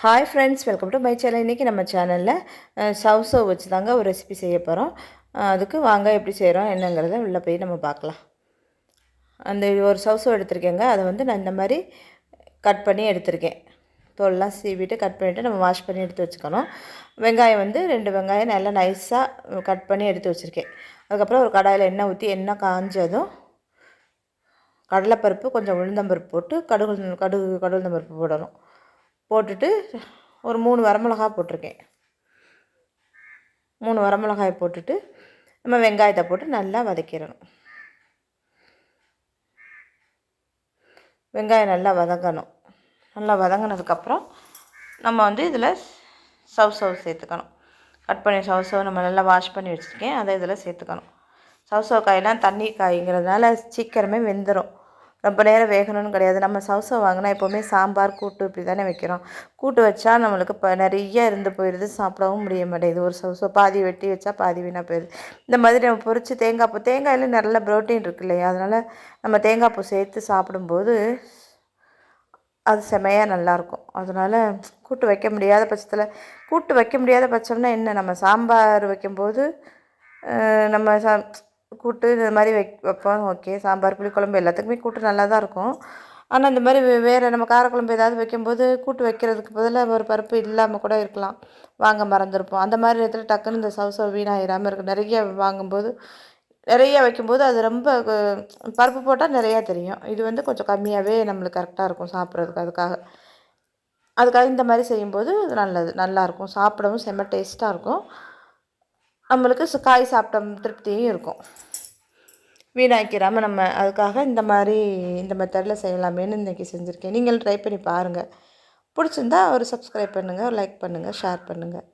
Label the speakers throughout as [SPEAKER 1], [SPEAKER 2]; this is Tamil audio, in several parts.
[SPEAKER 1] Hi friends, welcome to my channel. இன்றைக்கி நம்ம சேனலில் சவ் வச்சு தாங்க ஒரு ரெசிபி செய்ய போகிறோம். அதுக்கு வாங்க எப்படி செய்கிறோம் என்னங்கிறத உள்ளே போய் நம்ம பார்க்கலாம். அந்த ஒரு சவ் எடுத்திருக்கேங்க. அதை வந்து நான் இந்த மாதிரி கட் பண்ணி எடுத்திருக்கேன். தோல்லாம் சீவிட்டு கட் பண்ணிவிட்டு நம்ம வாஷ் பண்ணி எடுத்து வச்சுக்கணும். வெங்காயம் வந்து 2 வெங்காயம் நல்லா நைஸாக கட் பண்ணி எடுத்து வச்சுருக்கேன். அதுக்கப்புறம் ஒரு கடாயில் எண்ணெய் ஊற்றி எண்ணெய் காஞ்சதும் கடலைப்பருப்பு கொஞ்சம் உளுந்தம்பருப்பு போட்டு கடுகு போடணும். போட்டுட்டு ஒரு 3 வரமிளகாய் போட்டிருக்கேன். 3 வரமிளகாய் போட்டுட்டு நம்ம வெங்காயத்தை போட்டு நல்லா வதக்கிடணும். வெங்காயம் நல்லா வதங்கணும். நல்லா வதங்கினதுக்கப்புறம் நம்ம வந்து இதில் சவ் சேர்த்துக்கணும். கட் பண்ணி சவ் நம்ம நல்லா வாஷ் பண்ணி வச்சுருக்கேன். அதை இதில் சேர்த்துக்கணும். சவ் காயெல்லாம் தண்ணி காய்ங்கிறதுனால சீக்கிரமே வெந்துடும். ரொம்ப நேரம் வேகணும்னு கிடையாது. நம்ம சவ் வாங்கினா எப்போவுமே சாம்பார் கூட்டு இப்படி தானே வைக்கிறோம். கூட்டு வச்சா நம்மளுக்கு நிறைய இருந்து போயிடுது, சாப்பிடவும் முடிய மாட்டேங்குது. ஒரு சவ் பாதி வெட்டி வச்சா பாதி வீணாக போயிடுது. இந்த மாதிரி நம்ம பொரித்து தேங்காயில் நல்ல ப்ரோட்டீன் இருக்கு இல்லையா, அதனால் நம்ம தேங்காய் பூ சேர்த்து சாப்பிடும்போது அது செமையாக நல்லாயிருக்கும். அதனால் கூட்டு வைக்க முடியாத பட்சம்னா என்ன, நம்ம சாம்பார் வைக்கும்போது நம்ம கூட்டு இந்த மாதிரி வைப்போம். ஓகே, சாம்பார் புளிக்குழம்பு எல்லாத்துக்குமே கூட்டு நல்லா தான் இருக்கும். ஆனால் இந்த மாதிரி வேறு நம்ம காரக்குழம்பு ஏதாவது வைக்கும்போது கூட்டு வைக்கிறதுக்கு பதிலாக ஒரு பருப்பு இல்லாமல் கூட இருக்கலாம், வாங்க மறந்துருப்போம். அந்த மாதிரி இடத்துல டக்குன்னு இந்த சவ் வீணாயிராமல் இருக்கும். நிறைய வாங்கும்போது நிறைய வைக்கும்போது அது ரொம்ப பருப்பு போட்டால் நிறையா தெரியும். இது வந்து கொஞ்சம் கம்மியாகவே நம்மளுக்கு கரெக்டாக இருக்கும் சாப்பிட்றதுக்கு. அதுக்காக இந்த மாதிரி செய்யும்போது நல்லாயிருக்கும். சாப்பிடவும் செம்ம டேஸ்ட்டாக இருக்கும். நம்மளுக்கு காய் சாப்பிட்ட திருப்தியும் இருக்கும். வீணாக்கிறாமல் நம்ம அதுக்காக இந்த மெத்தடில் செய்யலாமேன்னு இன்றைக்கி செஞ்சுருக்கேன். நீங்களும் ட்ரை பண்ணி பாருங்கள். பிடிச்சிருந்தா ஒரு சப்ஸ்கிரைப் பண்ணுங்கள், லைக் பண்ணுங்கள், ஷேர் பண்ணுங்கள்.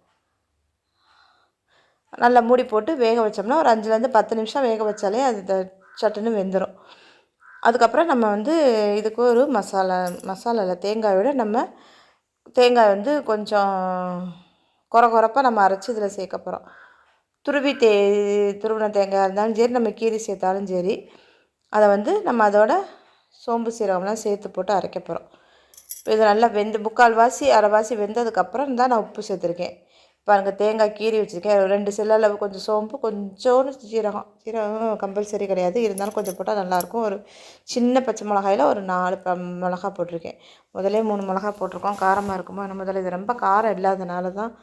[SPEAKER 1] நல்லா மூடி போட்டு வேக வச்சோம்னா ஒரு 5லேருந்து 10 நிமிஷம் வேக வச்சாலே அது சட்டுன்னு வெந்துடும். அதுக்கப்புறம் நம்ம வந்து இதுக்கு ஒரு மசாலாவில் தேங்காயோட நம்ம தேங்காய் வந்து கொஞ்சம் கொரப்பாக நம்ம அரைச்சி இதில் சேர்க்க போகிறோம். துருவின தேங்காய் இருந்தாலும் சரி, நம்ம கீரி சேர்த்தாலும் சரி, அதை வந்து நம்ம அதோட சோம்பு சீரகம்லாம் சேர்த்து போட்டு அரைக்க போகிறோம். இப்போ இது நல்லா முக்கால்வாசி அரைவாசி வெந்ததுக்கப்புறம் தான் நான் உப்பு சேர்த்துருக்கேன். பாருங்கள், தேங்காய் கீரி வச்சுருக்கேன். 2 செல்லளவு கொஞ்சம் சோம்பு, கொஞ்சோண்டு சீரகம் கம்பல்சரி கிடையாது, இருந்தாலும் கொஞ்சம் போட்டால் நல்லாயிருக்கும். ஒரு சின்ன பச்சை மிளகாயில் ஒரு 4 மிளகா போட்டிருக்கேன். முதலே 3 மிளகா போட்டிருக்கோம். காரமாக இருக்குமோ என்ன, முதல்ல இது ரொம்ப காரம் இல்லாதனால தான்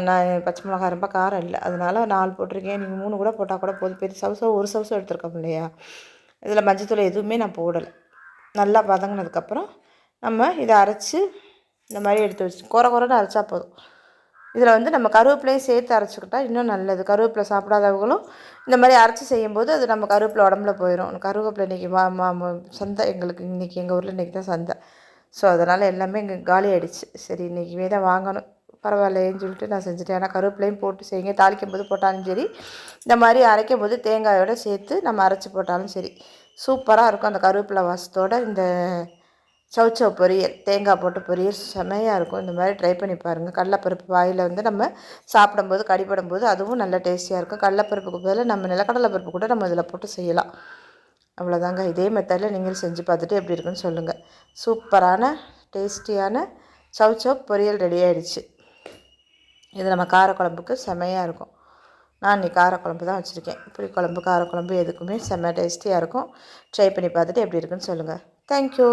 [SPEAKER 1] நான் பச்சை மிளகாய் ரொம்ப காரம் இல்லை, அதனால் 4 போட்டிருக்கேன். நீங்கள் 3 கூட போட்டால் கூட போதும். பெரிய ஒரு சவ் எடுத்துருக்கோம் இல்லையா. இதில் மஞ்சத்தூள் எதுவுமே நான் போடலை. நல்லா வதங்கினதுக்கப்புறம் நம்ம இதை அரைச்சி இந்த மாதிரி எடுத்து வச்சு குறைன்னு அரைச்சா போதும். இதில் வந்து நம்ம கருவேப்பிலையும் சேர்த்து அரைச்சிக்கிட்டால் இன்னும் நல்லது. கருவேப்பிலை சாப்பிடாதவங்களும் இந்த மாதிரி அரைச்சி செய்யும்போது அது நம்ம கருவேப்பிலை உடம்புல போயிடும். கருவேப்பிலை இன்றைக்கி சந்தை எங்களுக்கு, இன்றைக்கி எங்கள் ஊரில் இன்றைக்கி தான் சந்தை. ஸோ அதனால் எல்லாமே இங்கே காலி ஆகிடுச்சு. சரி, இன்றைக்கி தான் வாங்கணும், பரவாயில்லைன்னு சொல்லிட்டு நான் செஞ்சுட்டேன். ஏன்னா கருவேப்பிலையும் போட்டு செய்யுங்க, தாளிக்கும் போது போட்டாலும் சரி, இந்த மாதிரி அரைக்கும் போது தேங்காயோடு சேர்த்து நம்ம அரைச்சி போட்டாலும் சரி, சூப்பராக இருக்கும். அந்த கருவேப்பிலை வாசத்தோடு இந்த சவ் பொரியல், தேங்காய் போட்டு பொரியல் செமையாக இருக்கும். இந்த மாதிரி ட்ரை பண்ணி பாருங்கள். கடலைப்பருப்பு வாயில் வந்து நம்ம சாப்பிடும்போது கடிப்படும்போது அதுவும் நல்ல டேஸ்டியாக இருக்கும். கடலைப்பருப்புக்கு பதிலாக நம்ம நிலக்கடலை பருப்பு கூட நம்ம இதில் போட்டு செய்யலாம். அவ்வளோதாங்க. இதே மெத்தடில் நீங்களும் செஞ்சு பார்த்துட்டு எப்படி இருக்குன்னு சொல்லுங்கள். சூப்பரான டேஸ்டியான சவ் பொரியல் ரெடி ஆகிடுச்சு. இது நம்ம காரக்குழம்புக்கு செமையாக இருக்கும். நான் இன்றைக்கி காரக்குழம்பு தான் வச்சுருக்கேன். புளிக்குழம்பு, காரக்குழம்பு எதுக்குமே செம்ம டேஸ்டியாக இருக்கும். ட்ரை பண்ணி பார்த்துட்டு எப்படி இருக்குன்னு சொல்லுங்கள். தேங்க்யூ.